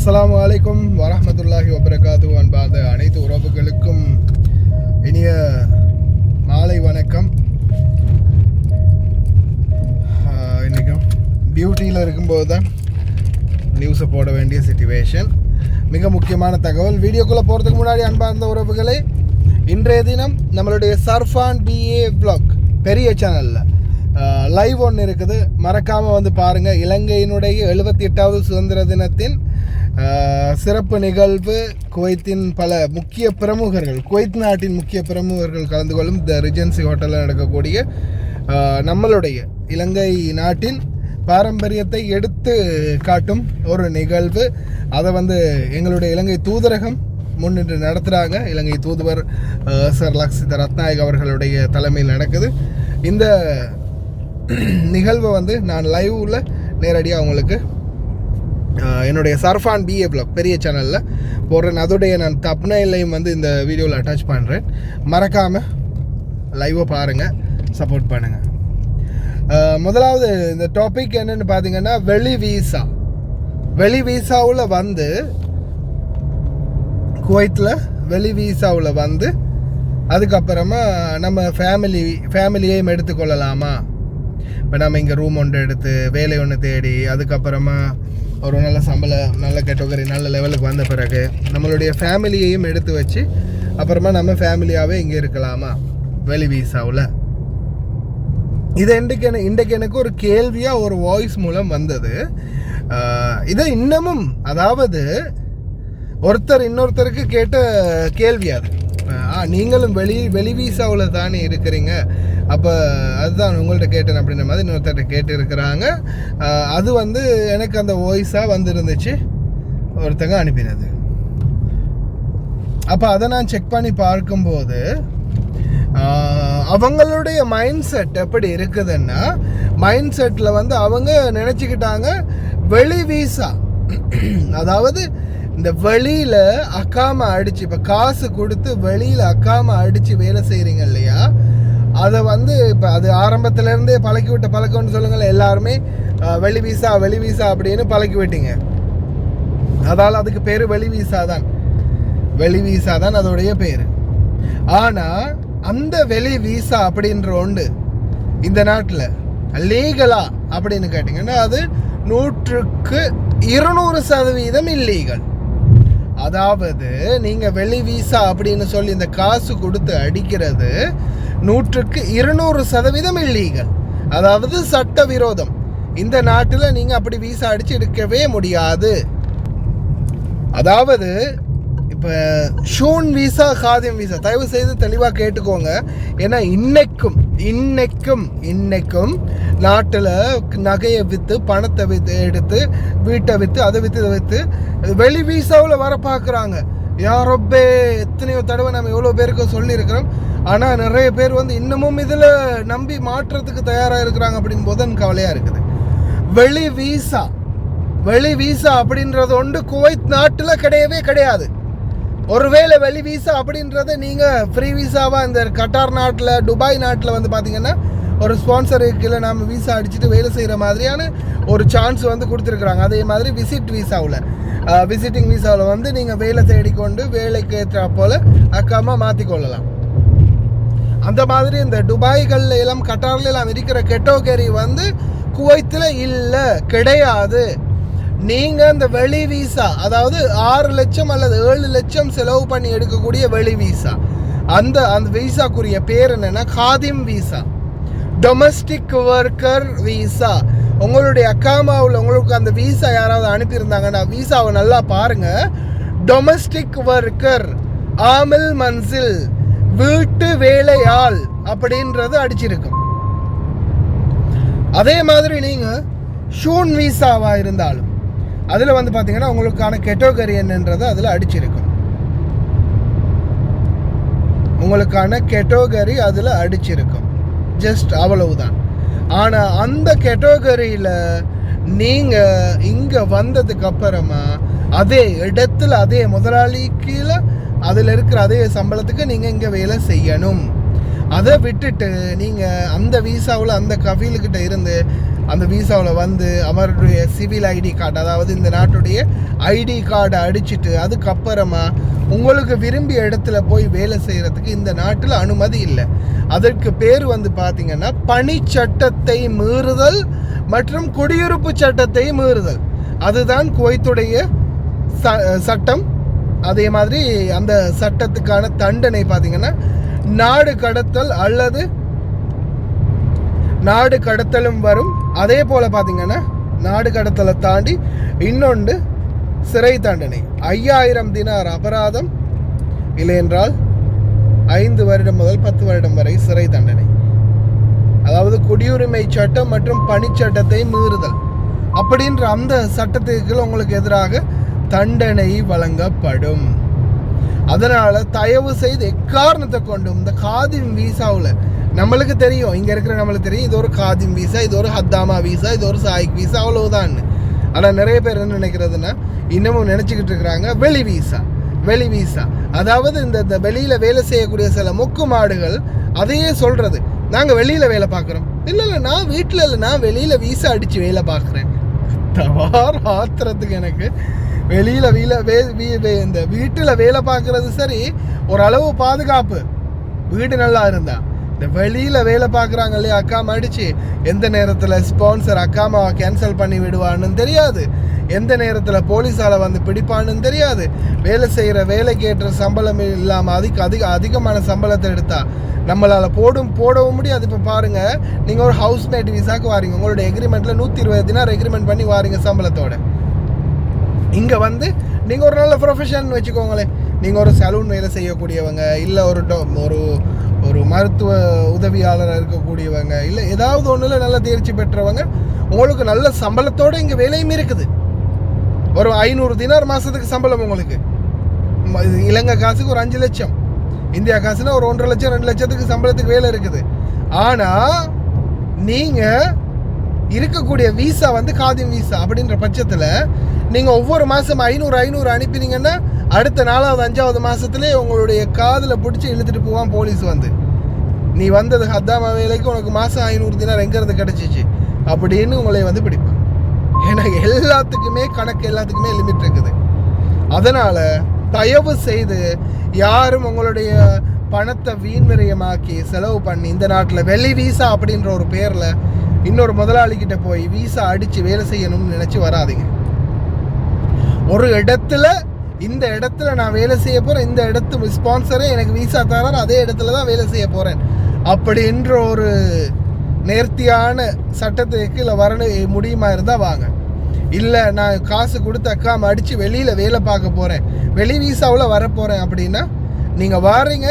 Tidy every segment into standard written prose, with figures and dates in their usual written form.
அஸ்ஸலாமு அலைக்கும் வரஹ்மத்துல்லாஹி வபரகாத்துஹு. அன்பார்ந்த அனைத்து உறவுகளுக்கும் இனிய மாலை வணக்கம். இன்றைக்கும் டியூட்டியில் இருக்கும்போது தான் நியூஸை போட வேண்டிய சிச்சுவேஷன். மிக முக்கியமான தகவல். வீடியோக்குள்ளே போகிறதுக்கு முன்னாடி அன்பார்ந்த உறவுகளே, இன்றைய தினம் நம்மளுடைய சர்ஃபான் பிஏ வ்ளாக் பெரிய சேனலில் லைவ் ஒன்று இருக்குது. மறக்காமல் வந்து பாருங்கள். இலங்கையினுடைய 78வது சுதந்திர தினத்தின் சிறப்பு நிகழ்வு. குவைத்தின் பல முக்கிய பிரமுகர்கள், குவைத் நாட்டின் முக்கிய பிரமுகர்கள் கலந்து கொள்ளும் த ரிஜென்சி ஹோட்டலில் நடக்கக்கூடிய நம்மளுடைய இலங்கை நாட்டின் பாரம்பரியத்தை எடுத்து காட்டும் ஒரு நிகழ்வு. அதை வந்து எங்களுடைய இலங்கை தூதரகம் முன்னின்று நடத்துகிறாங்க. இலங்கை தூதுவர் சர் லக்ஷித ரத்நாயக் அவர்களுடைய தலைமையில் நடக்குது. இந்த நிகழ்வை வந்து நான் லைவில் நேரடியாக அவங்களுக்கு என்னுடைய சர்ஃபான் பிஏ வ்ளாக் பெரிய சேனலில் போடுறேன். அதோடைய நான் தப்னைலையும் வந்து இந்த வீடியோவில் அட்டாச் பண்ணுறேன். மறக்காமல் லைவை பாருங்கள், சப்போர்ட் பண்ணுங்கள். முதலாவது இந்த டாபிக் என்னென்னு பார்த்தீங்கன்னா, வெளி வீசாவில் வந்து குவைத்தில் வெளி வீசாவில் வந்து அதுக்கப்புறமா நம்ம ஃபேமிலியையும் எடுத்துக்கொள்ளலாமா? இப்போ நம்ம இங்கே ரூம் ஒன்று எடுத்து வேலை ஒன்று தேடி அதுக்கப்புறமா ஒரு நல்ல சம்பளம், நல்ல கேட்டகரி, நல்ல லெவலுக்கு வந்த பிறகு நம்மளுடைய ஃபேமிலியையும் எடுத்து வச்சு அப்புறமா நம்ம ஃபேமிலியாகவே இங்கே இருக்கலாமா வெளி வீசாவில்? இது இன்றைக்கு எனக்கு ஒரு கேள்வியாக ஒரு வாய்ஸ் மூலம் வந்தது. இதை இன்னமும், அதாவது ஒருத்தர் இன்னொருத்தருக்கு கேட்ட கேள்வி அது. நீங்களும் வெளி வீசாவில் தானே இருக்கிறீங்க, அப்போ அதுதான் உங்கள்கிட்ட கேட்டேன் அப்படின்ற மாதிரி இன்னொருத்தர்கிட்ட கேட்டு இருக்கிறாங்க. அது வந்து எனக்கு அந்த வாய்ஸாக வந்துருந்துச்சு, ஒருத்தங்க அனுப்பினது. அப்போ அதை நான் செக் பண்ணி பார்க்கும்போது அவங்களுடைய மைண்ட் செட் எப்படி இருக்குதுன்னா, மைண்ட் செட்டில் வந்து அவங்க நினச்சிக்கிட்டாங்க வெளி வீசா, அதாவது இந்த வெளியில் அக்காம அடித்து, இப்போ காசு கொடுத்து வெளியில் அக்காம அடித்து வேலை செய்கிறீங்க இல்லையா, அதை வந்து இப்போ அது ஆரம்பத்துலேருந்தே பழக்கி விட்ட பழக்கம்னு சொல்லுங்கள். எல்லாருமே வெளி வீசா அப்படின்னு பழக்கி விட்டீங்க. அதால் அதுக்கு பேர் வெளி வீசா தான் அதோடைய பேர். ஆனால் அந்த வெளி வீசா அப்படின்ற ஒன்று இந்த நாட்டில் லீகலா அப்படின்னு கேட்டிங்கன்னா அது 100% இல்லீகல். அதாவது நீங்கள் வெளி வீசா அப்படின்னு சொல்லி இந்த காசு கொடுத்து அடிக்கிறது 100% இல்லீகல், அதாவது சட்ட விரோதம். இந்த நாட்டில் நீங்கள் அப்படி வீசா அடித்து எடுக்கவே முடியாது. அதாவது இப்போ ஷூன் வீசா, காதிம் வீசா, தயவு செய்து தெளிவாக கேட்டுக்கோங்க. ஏன்னா இன்னைக்கும் நாட்டில் நகையை விற்று, பணத்தை எடுத்து, வீட்டை விற்று, அதை விற்று, இதை விற்று வெளி வீசாவில் வர பார்க்குறாங்க. யாரொப்பே எத்தனையோ தடவை நம்ம எவ்வளோ பேருக்கு சொல்லியிருக்கிறோம். ஆனால் நிறைய பேர் வந்து இன்னமும் இதில் நம்பி மாற்றத்துக்கு தயாராக இருக்கிறாங்க. அப்படின் போது எனக்கு கவலையாக இருக்குது. வெளி வீசா அப்படின்றது ஒன்று குவைத் நாட்டில் கிடையவே கிடையாது. ஒருவேளை வெளி வீசா அப்படின்றத நீங்கள் ஃப்ரீ வீசாவாக இந்த கட்டார் நாட்டில், துபாய் நாட்டில் வந்து பார்த்தீங்கன்னா ஒரு ஸ்பான்சருக்கு கீழே நம்ம வீசா அடிச்சுட்டு வேலை செய்கிற மாதிரியான ஒரு சான்ஸ் வந்து கொடுத்துருக்குறாங்க. அதே மாதிரி விசிட்டிங் வீசாவில் வந்து நீங்கள் வேலை தேடிக்கொண்டு வேலைக்கு ஏற்ற போல் அக்காமா மாற்றிக்கொள்ளலாம். அந்த மாதிரி இந்த துபாய்களில் எல்லாம் கட்டாரில் எல்லாம் இருக்கிற கேட்டகரி வந்து குவைத்தில் இல்லை, கிடையாது. நீங்கள் அந்த வெளி வீசா, அதாவது 6 லட்சம் அல்லது 7 லட்சம் செலவு பண்ணி எடுக்கக்கூடிய வெளி வீசா, அந்த வீசாக்குரிய பேர் என்னென்னா Khadim visa, domestic worker visa. உங்களுடைய அக்காமாவில் உங்களுக்கு அந்த வீசா யாராவது அனுப்பியிருந்தாங்கன்னா வீசாவை நல்லா பாருங்கள். டொமஸ்டிக் ஒர்க்கர், ஆமில் மன்சில், வீட்டு வேலையாள் அப்படின்றது அடிச்சிருக்கும். அதே மாதிரி நீங்கள் ஷூன் வீசாவாக இருந்தாலும் அதில் வந்து பார்த்தீங்கன்னா உங்களுக்கான கேட்டகரி என்னன்றது அதில் அடிச்சிருக்கும். ஜஸ்ட் அவ்வளவுதான். ஆனால் அந்த கேட்டகரியில் நீங்கள் இங்கே வந்ததுக்கு அப்புறமா அதே இடத்துல அதே முதலாளி கீழே அதில் இருக்கிற அதே சம்பளத்துக்கு நீங்கள் இங்கே வேலை செய்யணும். அதை விட்டுட்டு நீங்கள் அந்த வீசாவில் அந்த கஃபீலுக்கிட்ட இருந்து அந்த வீசாவில் வந்து அவருடைய சிவில் ஐடி கார்டு, அதாவது இந்த நாட்டுடைய ஐடி கார்டை அடிச்சுட்டு அதுக்கப்புறமா உங்களுக்கு விரும்பிய இடத்துல போய் வேலை செய்கிறதுக்கு இந்த நாட்டில் அனுமதி இல்லை. அதற்கு பேர் வந்து பார்த்திங்கன்னா பணி சட்டத்தை மீறுதல் மற்றும் குடியிருப்பு சட்டத்தை மீறுதல். அதுதான் குவைத்துடைய சட்டம். அதே மாதிரி அந்த சட்டத்துக்கான தண்டனை பார்த்திங்கன்னா நாடு கடத்தல் அல்லது நாடு கடத்தலும் வரும். அதே போல் பார்த்திங்கன்னா நாடு கடத்தலை தாண்டி இன்னொன்று சிறை தண்டனை, 5000 தினார் அபராதம், இல்லையென்றால் 5 வருடம் முதல் 10 வருடம் வரை சிறை தண்டனை. அதாவது குடியுரிமை சட்டம் மற்றும் பணிச்சட்டத்தை மீறுதல் அப்படின்ற அந்த சட்டத்துக்கு உங்களுக்கு எதிராக தண்டனை வழங்கப்படும். அதனால் தயவு செய்து எக்காரணத்தை கொண்டும் இந்த காதிம் வீசாவில் நம்மளுக்கு தெரியும், இங்கே இருக்கிற நம்மளுக்கு தெரியும், இது ஒரு காதிம் வீசா, இது ஒரு ஹத்தாமா வீசா, இது ஒரு சாயிக் வீசா, அவ்வளவுதான். ஆனால் நிறைய பேர் என்ன நினைக்கிறதுனா இன்னமும் நினச்சிக்கிட்டு இருக்கிறாங்க வெளி வீசா. அதாவது இந்த வெளியில் வேலை செய்யக்கூடிய சில மொக்கு மாடுகள் அதையே சொல்கிறது, நாங்கள் வெளியில் வேலை பார்க்குறோம். இல்லை நான் வீட்டில் இல்லை, நான் வெளியில் வீசா அடித்து வேலை பார்க்குறேன். தவார் ஆத்திரத்துக்கு எனக்கு வெளியில் இந்த வீட்டில் வேலை பார்க்குறது சரி, ஓரளவு பாதுகாப்பு, வீடு நல்லா இருந்தா. இந்த வெளியில் வேலை பார்க்குறாங்க இல்லையா, அக்காமா அடித்து எந்த நேரத்தில் ஸ்பான்சர் அக்காமாவை கேன்சல் பண்ணி விடுவான்னு தெரியாது, எந்த நேரத்தில் போலீஸால் வந்து பிடிப்பான்னு தெரியாது. வேலை செய்கிற வேலைக்கு ஏற்ற சம்பளம் இல்லாமல் அதிகமான சம்பளத்தை எடுத்தால் நம்மளால் போடவும் முடியாது. இப்போ பாருங்கள், நீங்கள் ஒரு ஹவுஸ்மேட் விசாக்கு வாரீங்க, உங்களோட எக்ரிமெண்ட்டில் 120 தினார் எக்ரிமெண்ட் பண்ணி வாரீங்க சம்பளத்தோட. இங்கே வந்து நீங்கள் ஒரு நல்ல ப்ரொஃபஷன் வச்சுக்கோங்களேன், நீங்கள் ஒரு சலூன் வேலை செய்யக்கூடியவங்க, இல்லை ஒரு மருத்துவ உதவியாளராக இருக்கக்கூடியவங்க, இல்லை ஏதாவது ஒன்றில் நல்ல தேர்ச்சி பெற்றவங்க, உங்களுக்கு நல்ல சம்பளத்தோடு இங்கே வேலையும் இருக்குது. ஒரு 500 தினார் மாதத்துக்கு சம்பளம் உங்களுக்கு. இலங்கை காசுக்கு ஒரு 5 லட்சம், இந்தியா காசுனா ஒரு 1.5 லட்சம் 2 லட்சத்துக்கு சம்பளத்துக்கு வேலை இருக்குது. ஆனால் நீங்கள் இருக்கக்கூடிய வீசா வந்து காதிம் வீசா அப்படின்ற பட்சத்தில் நீங்கள் ஒவ்வொரு மாதம் 500 அனுப்பினீங்கன்னா அடுத்த 4வது 5வது மாதத்துலேயே உங்களுடைய காதில் பிடிச்சி இழுத்துட்டு போவான் போலீஸ் வந்து, நீ வந்தது ஹத்தாமா வேலைக்கு உனக்கு மாதம் 500 தினார் எங்கேருந்து கிடச்சிச்சு அப்படின்னு உங்களை வந்து பிடிப்பான். ஏன்னா எல்லாத்துக்குமே கணக்கு, எல்லாத்துக்குமே லிமிட் இருக்குது. அதனால் தயவு செய்து யாரும் உங்களுடைய பணத்தை வீண்விரயமாக்கி செலவு பண்ணி இந்த நாட்டில் வெளி வீசா அப்படின்ற ஒரு பேரில் இன்னொரு முதலாளிக்கிட்ட போய் வீசா அடித்து வேலை செய்யணும்னு நினச்சி வராதிங்க. ஒரு இடத்துல இந்த இடத்துல நான் வேலை செய்ய போகிறேன், இந்த இடத்து ஸ்பான்சரே எனக்கு வீசா தரார், அதே இடத்துல தான் வேலை செய்ய போகிறேன் அப்படின்ற ஒரு நேர்த்தியான சட்டத்துக்கு இல்லை வர முடியுமா இருந்தால் வாங்க. இல்லை நான் காசு கொடுத்து அக்காம அடித்து வெளியில் வேலை பார்க்க போகிறேன், வெளி வீசாவில் வரப்போகிறேன் அப்படின்னா நீங்கள் வாரீங்க,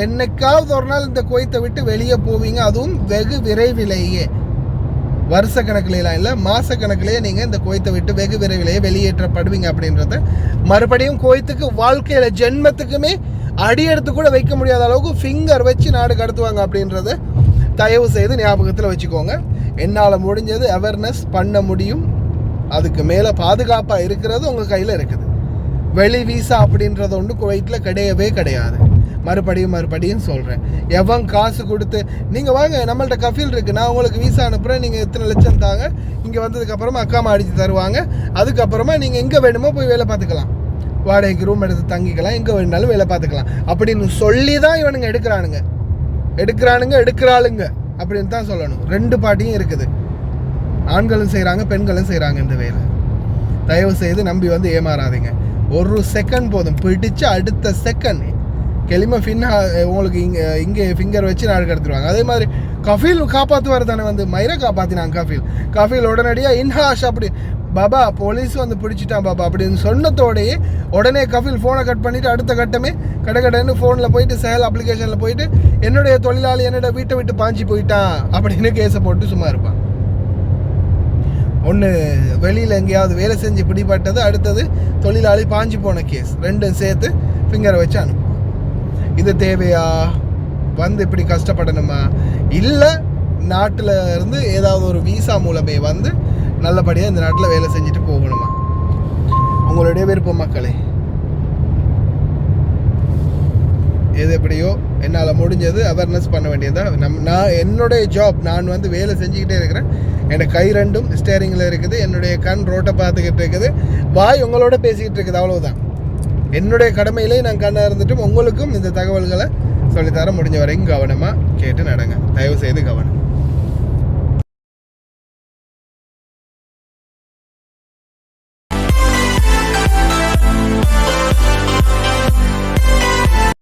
என்னைக்காவது ஒரு நாள் இந்த குவைத்தை விட்டு வெளியே போவீங்க. அதுவும் வெகு விரைவிலேயே, வருஷ கணக்கிலாம் இல்லை, மாத கணக்கிலேயே நீங்கள் இந்த குவைத்தை விட்டு வெகு விரைவிலேயே வெளியேற்றப்படுவீங்க. அப்படின்றத மறுபடியும் குவைத்துக்கு வாழ்க்கையில் ஜென்மத்துக்குமே அடி எடுத்து கூட வைக்க முடியாத அளவுக்கு ஃபிங்கர் வச்சு நாடு கடத்துவாங்க அப்படின்றத தயவு செய்து ஞாபகத்தில் வச்சுக்கோங்க. என்னால் முடிஞ்சது அவேர்னஸ் பண்ண முடியும், அதுக்கு மேலே பாதுகாப்பாக இருக்கிறது உங்கள் கையில் இருக்குது. வெளி வீசா அப்படின்றது ஒன்று குவைத்தில் கிடையவே கிடையாது. மறுபடியும் சொல்கிறேன், எவன் காசு கொடுத்து நீங்கள் வாங்க நம்மள்ட்ட கஃபீல் இருக்குது, நான் உங்களுக்கு வீசா அனுப்புகிறேன், நீங்கள் எத்தனை லட்சம் தாங்க, இங்கே வந்ததுக்கப்புறமா அக்காமா அடித்து தருவாங்க, அதுக்கப்புறமா நீங்கள் எங்கே வேணுமோ போய் வேலை பார்த்துக்கலாம், வாடகைக்கு ரூம் எடுத்து தங்கிக்கலாம், எங்கே வேணுனாலும் வேலை பார்த்துக்கலாம் அப்படின்னு சொல்லி தான் இவனுங்க எடுக்கிறாளுங்க அப்படின்னு தான் சொல்லணும். 2 பார்ட்டியும் இருக்குது, ஆண்களும் செய்கிறாங்க பெண்களும் செய்கிறாங்க இந்த வேலை. தயவு செய்து நம்பி வந்து ஏமாறாதீங்க. ஒரு செகண்ட் போதும், பிடிச்ச அடுத்த செகண்ட் கெளிமை ஃபின்னா உங்களுக்கு இங்கே ஃபிங்கர் வச்சு நாடு கடத்திடுவாங்க. அதே மாதிரி கஃபீல் காப்பாற்றுவார் தானே, வந்து மயிரை காப்பாற்றினாங்க கஃபீல் உடனடியாக இன்ஹாஷ் அப்படி பாபா போலீஸ் வந்து பிடிச்சிட்டான் பாபா அப்படின்னு சொன்னதோடையே உடனே கஃபீல் ஃபோனை கட் பண்ணிவிட்டு அடுத்த கட்டமே கடைன்னு ஃபோனில் போயிட்டு சேல் அப்ளிகேஷனில் போயிட்டு என்னுடைய தொழிலாளி என்னோட வீட்டை விட்டு பாஞ்சி போயிட்டான் அப்படின்னு கேஸை போட்டு சும்மா இருப்பான். ஒன்று வெளியில் எங்கேயாவது வேலை செஞ்சு பிடிப்பட்டது, அடுத்தது தொழிலாளி பாஞ்சி போன கேஸ், 2 சேர்த்து ஃபிங்கரை வச்சு அனுப்புவோம். இது தேவையா? வந்து இப்படி கஷ்டப்படணுமா? இல்லை நாட்டில் இருந்து ஏதாவது ஒரு வீசா மூலமே வந்து நல்லபடியாக இந்த நாட்டில் வேலை செஞ்சுட்டு போகணுமா? உங்களுடைய விருப்பம் மக்களே. எது எப்படியோ என்னால் முடிஞ்சது அவேர்னஸ் பண்ண வேண்டியதான். நான் என்னுடைய ஜாப், நான் வந்து வேலை செஞ்சுக்கிட்டே இருக்கிறேன். என்னோடய கை ரெண்டும் ஸ்டேரிங்கில் இருக்குது, என்னுடைய கண் ரோட்டை பார்த்துக்கிட்டு இருக்குது, வாய் உங்களோட பேசிக்கிட்டு இருக்குது. அவ்வளவுதான். என்னுடைய கடமையிலே நான் கண்ணாக இருந்துட்டும் உங்களுக்கும் இந்த தகவல்களை சொல்லித்தர முடிஞ்ச வரைக்கும் கவனமாக கேட்டு நடங்க. தயவு செய்து கவனம்.